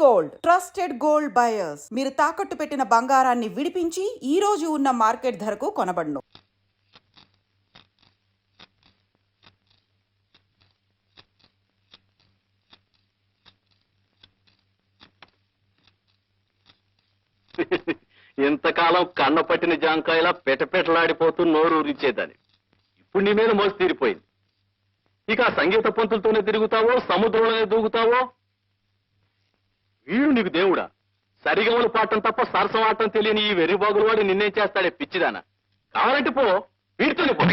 Gold trusted gold buyers మీరు తాకట్టు పెట్టిన బంగారాన్ని విడిపించి ఈ రోజు ఉన్న మార్కెట్ ధరకు కొనబడును. ఇంతకాలం కన్న పట్టిన జాంకాయలా పెటపెటలాడిపోతూ నోరు ఊరించేదాన్ని. ఇప్పుడు నీ మీద మోసి తీరిపోయింది. ఇక ఆ సంగీత పంతులతోనే తిరుగుతావో, సముద్రంలోనే దూకుతావో. వీడు నీకు దేవుడా? సరిగమలు పాడటం తప్ప సరసం ఆడటం తెలియని ఈ వెర్రిబాగులు వాడు నిన్నేం చేస్తాడే పిచ్చిదానా? కావాలంటే పో, వీడితోనే పో.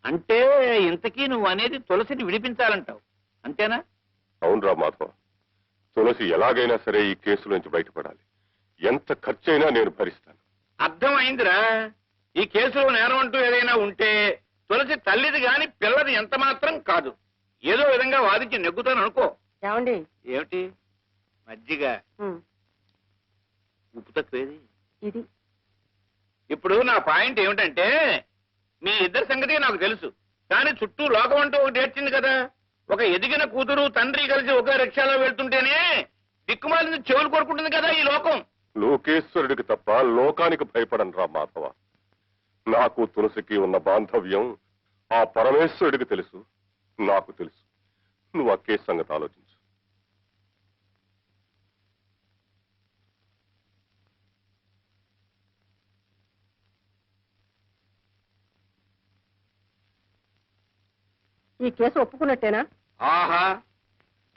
అంటే ఇంతకీ నువ్వు అనేది తులసిని విడిపించాలంటావు, అంతేనా? అవునరా మాధవ, తులసి ఎలాగైనా సరే ఈ కేసు నుంచి బయటపడాలి. ఎంత ఖర్చైనా నేను భరిస్తాను. అర్థమైందిరా. ఈ కేసులో నేరం అంటూ ఏదైనా ఉంటే తులసి తల్లిది గాని పిల్లది ఎంత మాత్రం కాదు. ఏదో విధంగా వాదించి నెగ్గుతాను అనుకో. ఏమండి? ఏమిటి? మజ్జిగ ఉప్పు తక్కువేది ఇది. ఇప్పుడు నా పాయింట్ ఏమిటంటే, మీ ఇద్దరి సంగతి నాకు తెలుసు, కానీ చుట్టూ లోకం అంటూ ఒకటి ఏడ్చింది కదా. ఒక ఎదిగిన కూతురు తండ్రి కలిసి ఒకే రిక్షాలో వెళ్తుంటేనే దిక్కుమాలింది చెవులు కోరుకుంటుంది కదా ఈ లోకం. లోకేశ్వరుడికి తప్ప లోకానికి భయపడను రా మాధవ. నాకు తులసికి ఉన్న బాంధవ్యం ఆ పరమేశ్వరుడికి తెలుసు, నాకు తెలుసు. నువ్వు ఆ కేసు సంగతి ఆలోచించు. ఈ కేసు ఒప్పుకున్నట్టేనా? ఆహా,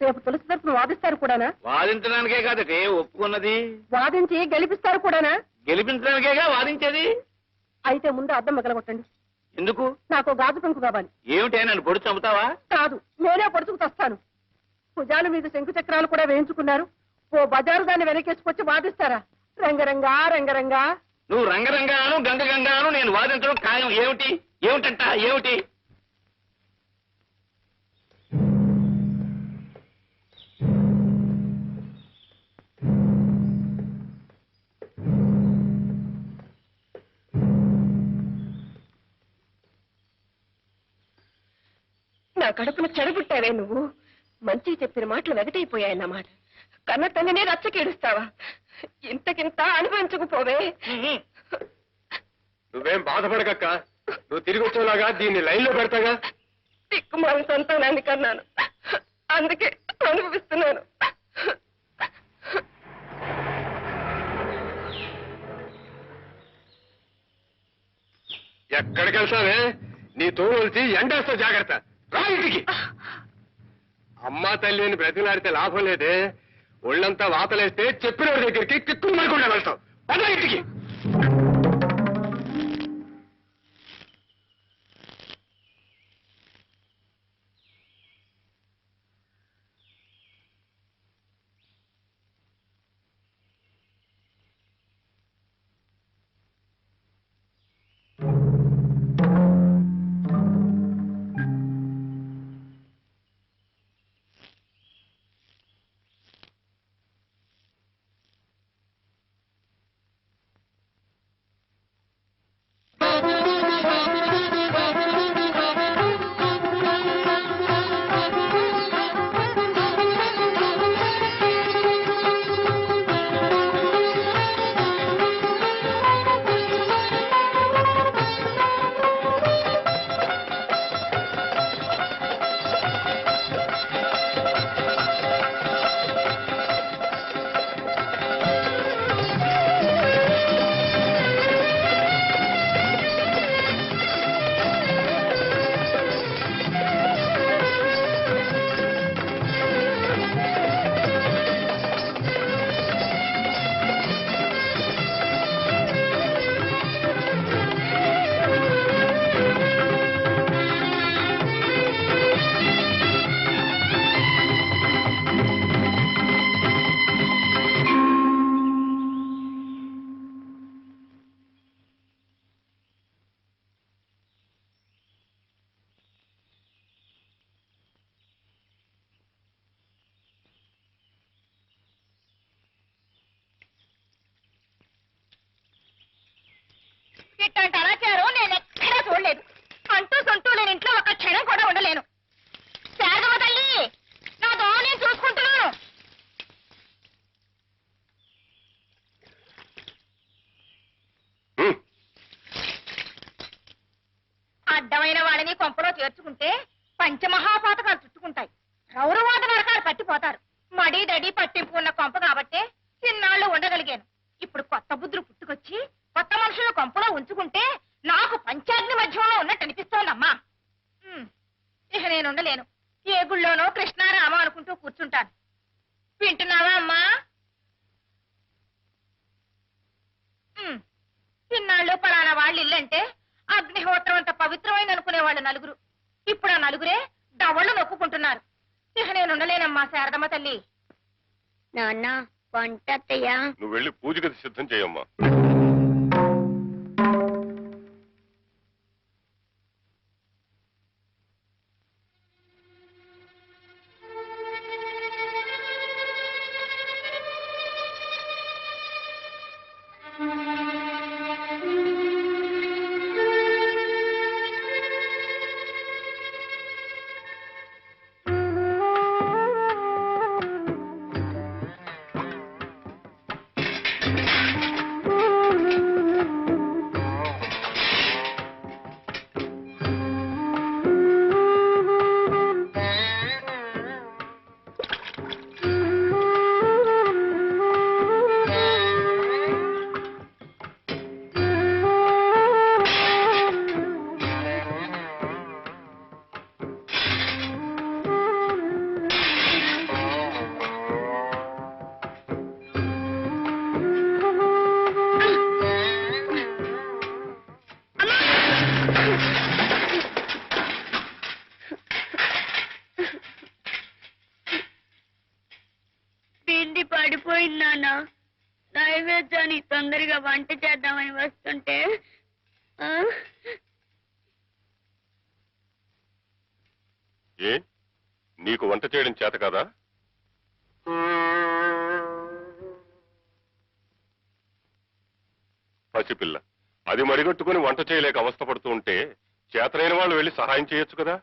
రేపు తులసి తరపున వాదిస్తారు కూడానా? వాదించడానికే కాదటే ఒప్పుకున్నది. వాదించి గెలిపిస్తారు కూడానా? గెలిపించడానికేగా వాదించేది. అయితే ముందు అద్దం మిగలగొట్టండి. ఎందుకు? నాకు గాజు పెంకు కావాలి. ఏమిటే, నన్ను పొడి చంపుతావా? కాదు, నేనే పొడుచుకు తెస్తాను. భుజాల మీద శంకు చక్రాలు కూడా వేయించుకున్నారు. ఓ బజారు దాన్ని వెనకేసుకొచ్చి వాదిస్తారా? రంగరంగా రంగరంగా. నువ్వు రంగరంగాను గంగ గంగాను నేను వాదించడం ఖాయం. ఏమిటి ఏమిటంట ఏమిటి? నా కడుపును చెడబుట్టావే నువ్వు. మంచి చెప్పిన మాటలు వెగటైపోయాయన్నమాట. కన్న తల్లినే రచ్చకేడుస్తావా? ఇంతకింత అనుభవించకపోవే. నువ్వేం బాధపడకక్క, నువ్వు తిరిగి వచ్చేలాగా దీన్ని లైన్లో పెడతాగా. దిక్కుమాల సంతానాన్ని కన్నాను, అందుకే అనుభవిస్తున్నాను. ఎక్కడికి వెళ్తావే? నీ తోలుచి ఎండేస్తా, జాగ్రత్త. రా ఇంటికి. అమ్మా తల్లిని బ్రతిలాడితే లాభం లేదే. ఒళ్ళంతా వాతలేస్తే చెప్పిన దగ్గరికి కిక్కులు మరకుండా వెళ్తావు. పద ఇంటికి. తలుచుకుంటే పంచమహాపాతకాలు చుట్టుకుంటాయి. రౌరవాద నరకాలు పట్టిపోతారు. మడి దడి పట్టింపు ఉన్న కొంప కాబట్టే ఇన్నాళ్ళు ఉండగలిగాను. ఇప్పుడు కొత్త బుద్ధులు పుట్టుకొచ్చి కొత్త మనుషుల కొంపలో ఉంచుకుంటే నాకు పంచాగ్ని మధ్యంలో ఉన్నట్టు అనిపిస్తోందమ్మా. ఇక నేను ఉండలేను. ఏ గుళ్ళోనో కృష్ణారామ అనుకుంటూ కూర్చుంటాను. వింటున్నావా అమ్మా? ఇన్నాళ్ళు పలానా వాళ్ళ ఇల్లంటే అగ్నిహోత్రం అంత పవిత్రమైన అనుకునేవాళ్ళు నలుగురు. ఇప్పుడు ఆ నలుగురే దవళ్ళు నొప్పుకుంటున్నారు. ఇక నేను ఉండలేనమ్మా శారదమ్మ తల్లి. నాన్న వంట అత్తయ్యా. నువ్వు వెళ్ళి పూజ గది సిద్ధం చేయమ్మా. పిండి పడిపోయింది నాన్న. నైవేద్యాన్ని తొందరగా వంట చేద్దామని వస్తుంటే ఏ నీకు వంట చేయడం చేత కాదా? పసిపిల్ల, అది మరిగట్టుకుని వంట చేయలేక అవస్థపడుతూ ఉంటే చేతనైన వాళ్ళు వెళ్ళి సహాయం చేయొచ్చు కదా.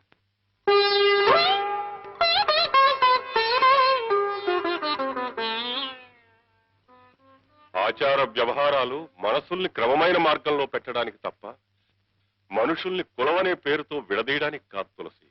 ఆచార వ్యవహారాలు మనసుల్ని క్రమమైన మార్గంలో పెట్టడానికి తప్ప మనుషుల్ని కులమనే పేరుతో విడదీయడానికి కాదు తులసి.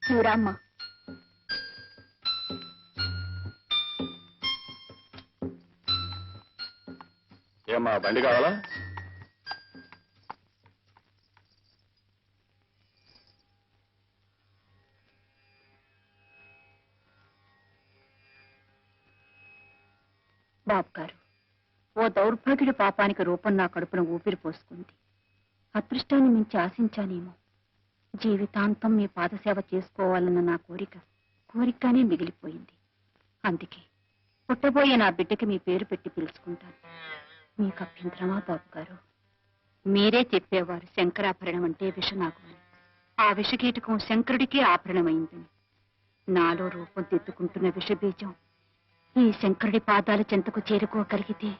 చూడమ్మా, ఏమ్మా బండి కావాలా? బాబు గారు, ఓ దౌర్భాగ్యుడి పాపానికి రూపం నా కడుపున ఊపిరి పోసుకుంది. అదృష్టాన్ని మించి ఆశించానేమో. జీవితాంతం మీ పాదసేవ చేసుకోవాలన్న నా కోరికగానే మిగిలిపోయింది. అందుకే పుట్టబోయే నా బిడ్డకి మీ పేరు పెట్టి పిలుచుకుంటాను. మీకు అభ్యంతరమా బాబు గారు? మీరే చెప్పేవారు శంకరాభరణం అంటే విషనాగు అని. ఆ విషకీటకం శంకరుడికే ఆభరణమైందని. నాలో రూపం దిద్దుకుంటున్న విషబీజం ఈ శంకరుడి పాదాల చెంతకు చేరుకోగలిగితే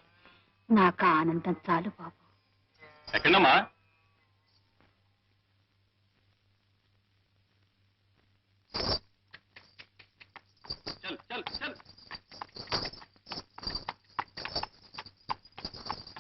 నాకు ఆనందం చాలు బాబు. ఎక్కడమ్మా?